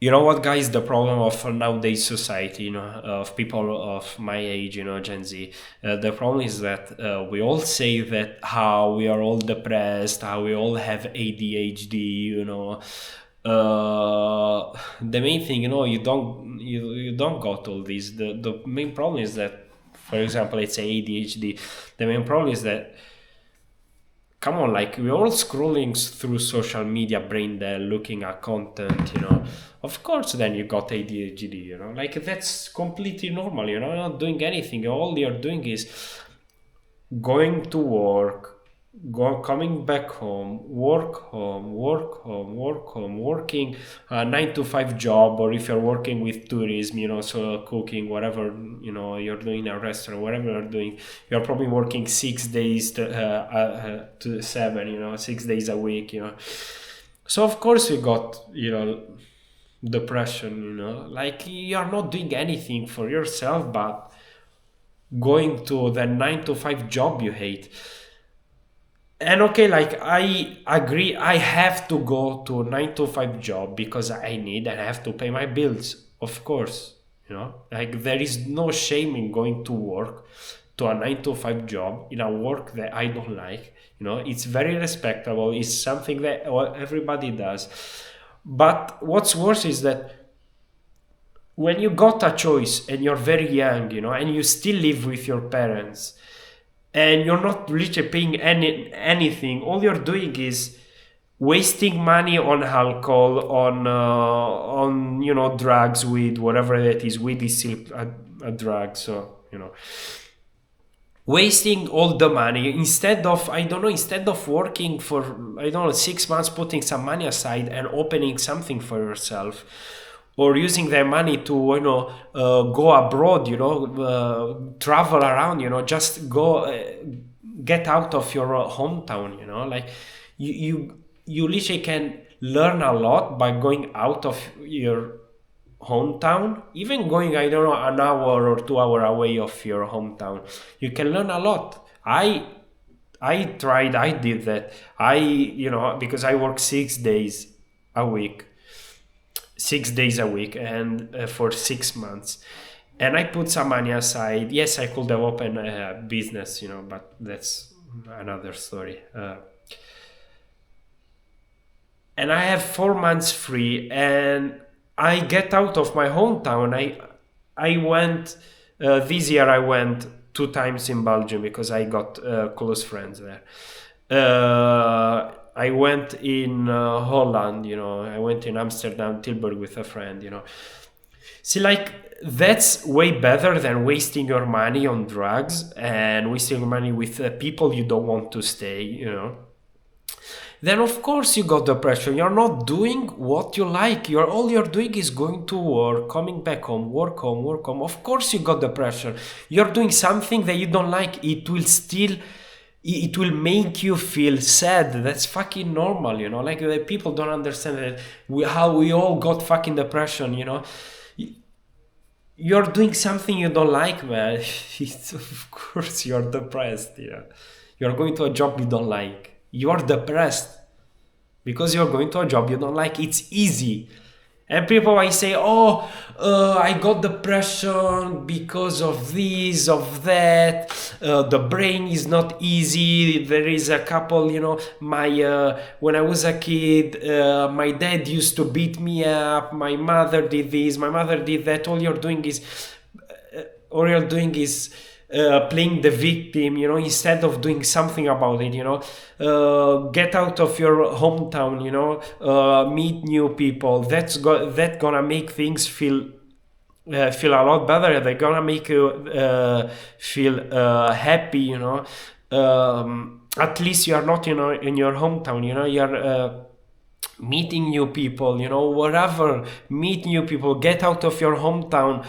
You know what, guys? The problem of nowadays society, of people of my age, Gen Z, the problem is that we all say that how we are all depressed, how we all have ADHD, the main thing, you don't got all this. The main problem is that, for example, let's say ADHD. The main problem is that, come on, like we're all scrolling through social media, brain dead, looking at content, of course then you got ADHD, like that's completely normal, you're not doing anything, all you're doing is going to work, coming back home, work home, working a 9 to 5 job, or if you're working with tourism, so cooking, whatever, you're doing in a restaurant, whatever you're doing, you're probably working 6 days to 7, 6 days a week, So of course you got, depression, like you're not doing anything for yourself, but going to the 9 to 5 job you hate. And okay, like I agree, I have to go to a 9 to 5 job because I need and I have to pay my bills, of course. Like there is no shame in going to work to a 9 to 5 job in a work that I don't like. It's very respectable. It's something that everybody does. But what's worse is that when you got a choice and you're very young, and you still live with your parents, and you're not really paying anything, all you're doing is wasting money on alcohol, on drugs, weed, whatever that is. Weed is still a drug, so wasting all the money instead of, I don't know, instead of working for, I don't know, 6 months, putting some money aside and opening something for yourself, or using their money to go abroad, travel around, just go, get out of your hometown, like you literally can learn a lot by going out of your hometown, even going, I don't know, an hour or 2 hour away of your hometown. You can learn a lot. I did that. Because I work 6 days a week, 6 days a week, and for 6 months, and I put some money aside. Yes, I could have opened a business, but that's another story. And I have 4 months free, and I get out of my hometown. I went this year. I went 2 times in Belgium because I got close friends there. I went in Holland. I went in Amsterdam, Tilburg with a friend. See, like that's way better than wasting your money on drugs and wasting your money with people you don't want to stay. Then of course you got depression. You're not doing what you like. All you're doing is going to work, coming back home, work home, work home. Of course you got depression. You're doing something that you don't like. It will make you feel sad. That's fucking normal, like the people don't understand that how we all got fucking depression, You're doing something you don't like, man. Of course you're depressed, You're going to a job you don't like. You're depressed because you're going to a job you don't like. It's easy. And people might say, "Oh, I got depression because of this, of that. The brain is not easy. There is a couple, my when I was a kid, my dad used to beat me up. My mother did this. My mother did that. All you're doing is playing the victim, instead of doing something about it, get out of your hometown, meet new people. That gonna make things feel a lot better. They're gonna make you feel happy, at least you are not, in your hometown, you're meeting new people, whatever. Meet new people, get out of your hometown.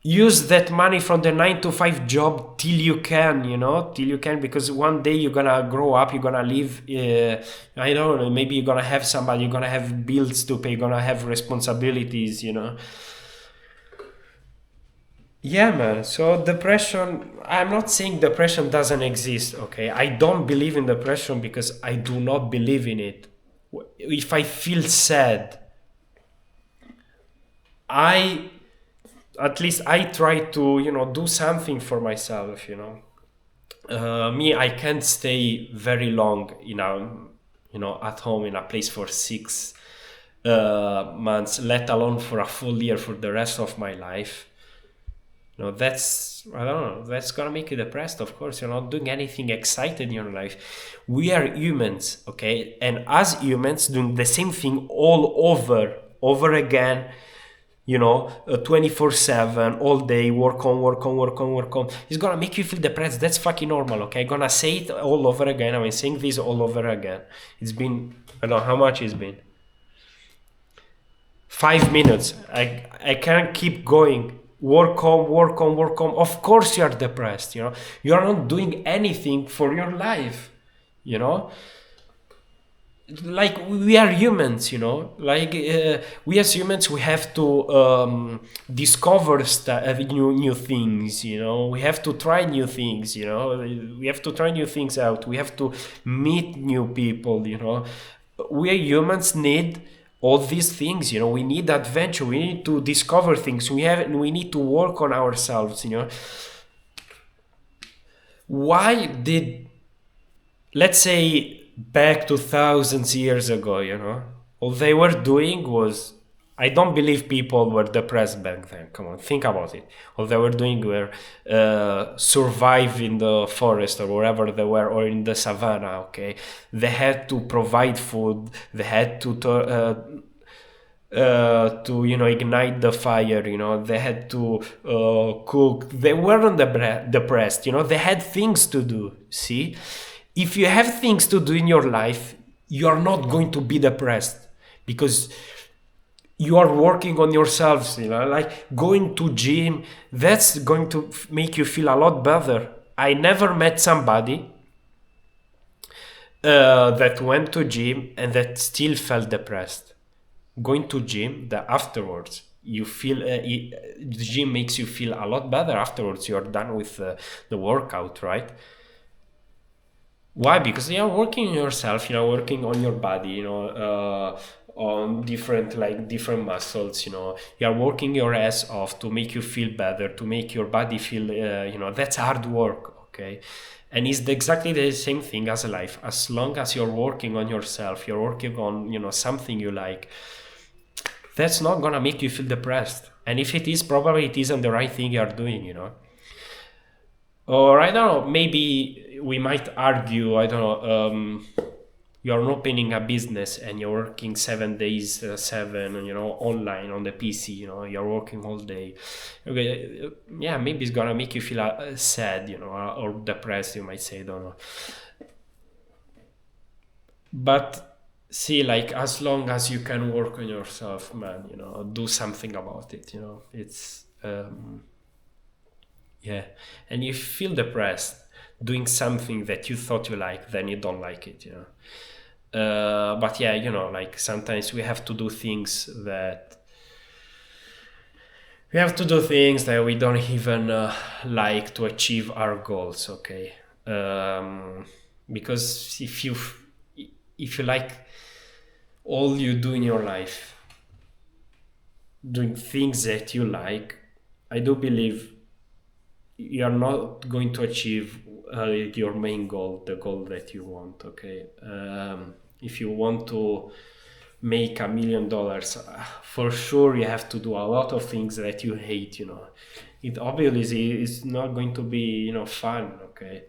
Use that money from the 9 to 5 job till you can, because one day you're gonna grow up, you're gonna live, I don't know, maybe you're gonna have somebody, you're gonna have bills to pay, you're gonna have responsibilities. Yeah, man. So depression, I'm not saying depression doesn't exist, okay? I don't believe in depression because I do not believe in it. If I feel sad, I at least I try to, do something for myself, me, I can't stay very long at home in a place for 6 months, let alone for a full year, for the rest of my life. That's, I don't know, that's gonna make you depressed. Of course, you're not doing anything exciting in your life. We are humans, okay, and as humans doing the same thing all over again, 24/7, all day, work on, work on, work on, work on. It's gonna make you feel depressed. That's fucking normal, okay? Gonna say it all over again. I mean, saying this all over again. It's been, I don't know how much it's been. 5 minutes. I can't keep going. Work on, work on, work on. Of course you are depressed, You are not doing anything for your life, you know? Like, we are humans, like, we as humans, we have to discover new things, we have to try new things, we have to try new things out, we have to meet new people, we humans need all these things, we need adventure, we need to discover things, we need to work on ourselves, why did, let's say, back to thousands years ago, all they were doing was, I don't believe people were depressed back then. Come on, think about it. All they were doing were survive in the forest or wherever they were, or in the savannah. Okay, they had to provide food. They had to ignite the fire, they had to cook. They weren't depressed, they had things to do. See, if you have things to do in your life, you're not going to be depressed, because you are working on yourselves, like going to gym. That's going to make you feel a lot better. I never met somebody that went to gym and that still felt depressed. Going to gym, the afterwards, you feel the gym makes you feel a lot better afterwards. You're done with the workout, right? Why? Because you're working on yourself, working on your body, on different muscles, you're working your ass off to make you feel better, to make your body feel, that's hard work, okay? And it's exactly the same thing as life. As long as you're working on yourself, you're working on, something you like, that's not gonna make you feel depressed. And if it is, probably it isn't the right thing you're doing. Or I don't know, maybe we might argue, I don't know, you're opening a business and you're working 7 days, seven, online on the PC, you're working all day. Okay, yeah, maybe it's gonna make you feel sad, or depressed, you might say, I don't know. But see, like, as long as you can work on yourself, man, do something about it, it's, yeah, and you feel depressed doing something that you thought you like, then you don't like it, but yeah, like, sometimes we have to do things that we don't even like to achieve our goals, okay? Because if you like all you do in your life, doing things that you like, I do believe you're not going to achieve your main goal, the goal that you want, okay? If you want to make $1 million, for sure you have to do a lot of things that you hate, It obviously is not going to be, fun, okay?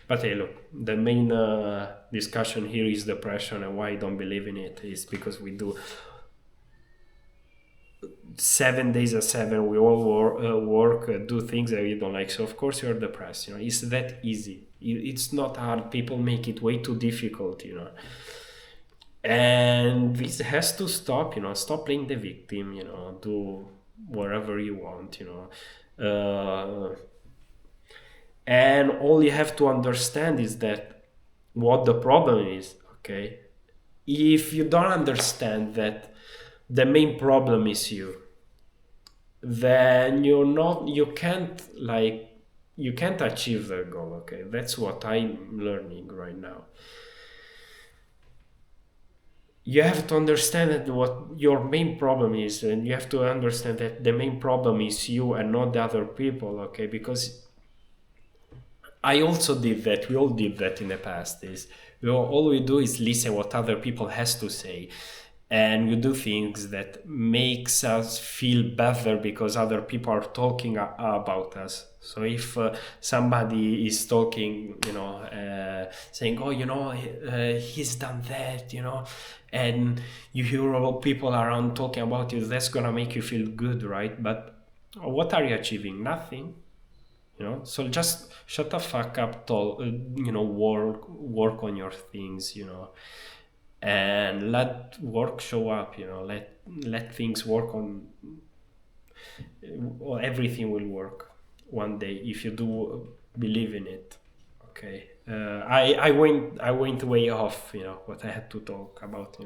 But hey, look, the main discussion here is depression, and why I don't believe in it is because we do 7 days or seven, we all work, do things that we don't like. So of course you're depressed. It's that easy. It's not hard. People make it way too difficult. And this has to stop. Stop playing the victim. Do whatever you want. And all you have to understand is that what the problem is. Okay, if you don't understand that the main problem is you, then you can't achieve the goal, okay? That's what I'm learning right now. you have to understand that what your main problem is, and you have to understand that the main problem is you and not the other people, okay? Because I also did that. We all did that in the past. Is all we do is listen what other people has to say, and we do things that makes us feel better because other people are talking about us. So if somebody is talking, saying, "Oh, he's done that," and you hear about people around talking about you, that's gonna make you feel good, right? But what are you achieving? Nothing. So just shut the fuck up, work on your things, and let work show up, let things work on. Well, everything will work one day if you do believe in it. Okay. I went way off, what I had to talk about.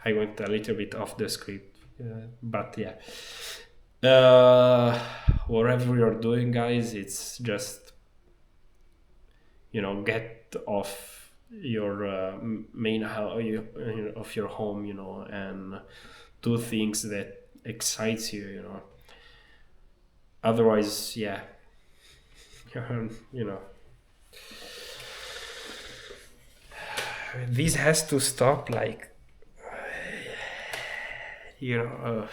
I went a little bit off the script, but yeah. uh Whatever you're doing, guys, it's just, get off your main of your home, and do things that excites you, otherwise, yeah. you know this has to stop, like, you know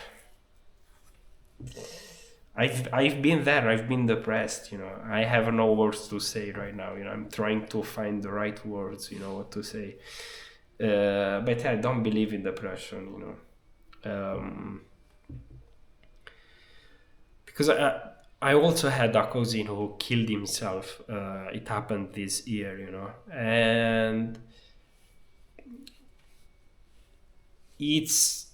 I've been there. I've been depressed. I have no words to say right now. I'm trying to find the right words. What to say. But I don't believe in depression. Because I also had a cousin who killed himself. It happened this year. And it's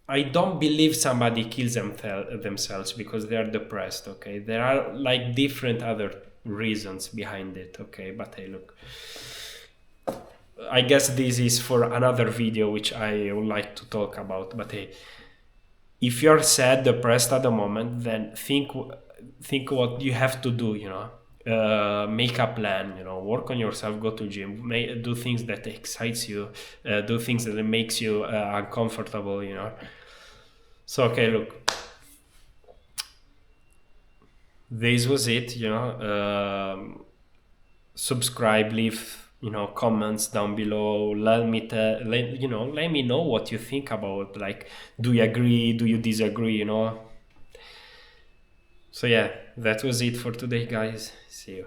I don't believe somebody kills themselves because they are depressed. Okay, there are like different other reasons behind it. Okay, but hey, look, I guess this is for another video which I would like to talk about. But hey, if you're sad, depressed at the moment, then think what you have to do. Make a plan. Work on yourself. Go to gym. Do things that excites you. Do things that makes you uncomfortable. So okay, look, this was it. Subscribe, leave comments down below. Let me know what you think about, like, do you agree? Do you disagree? So yeah, that was it for today, guys. See you.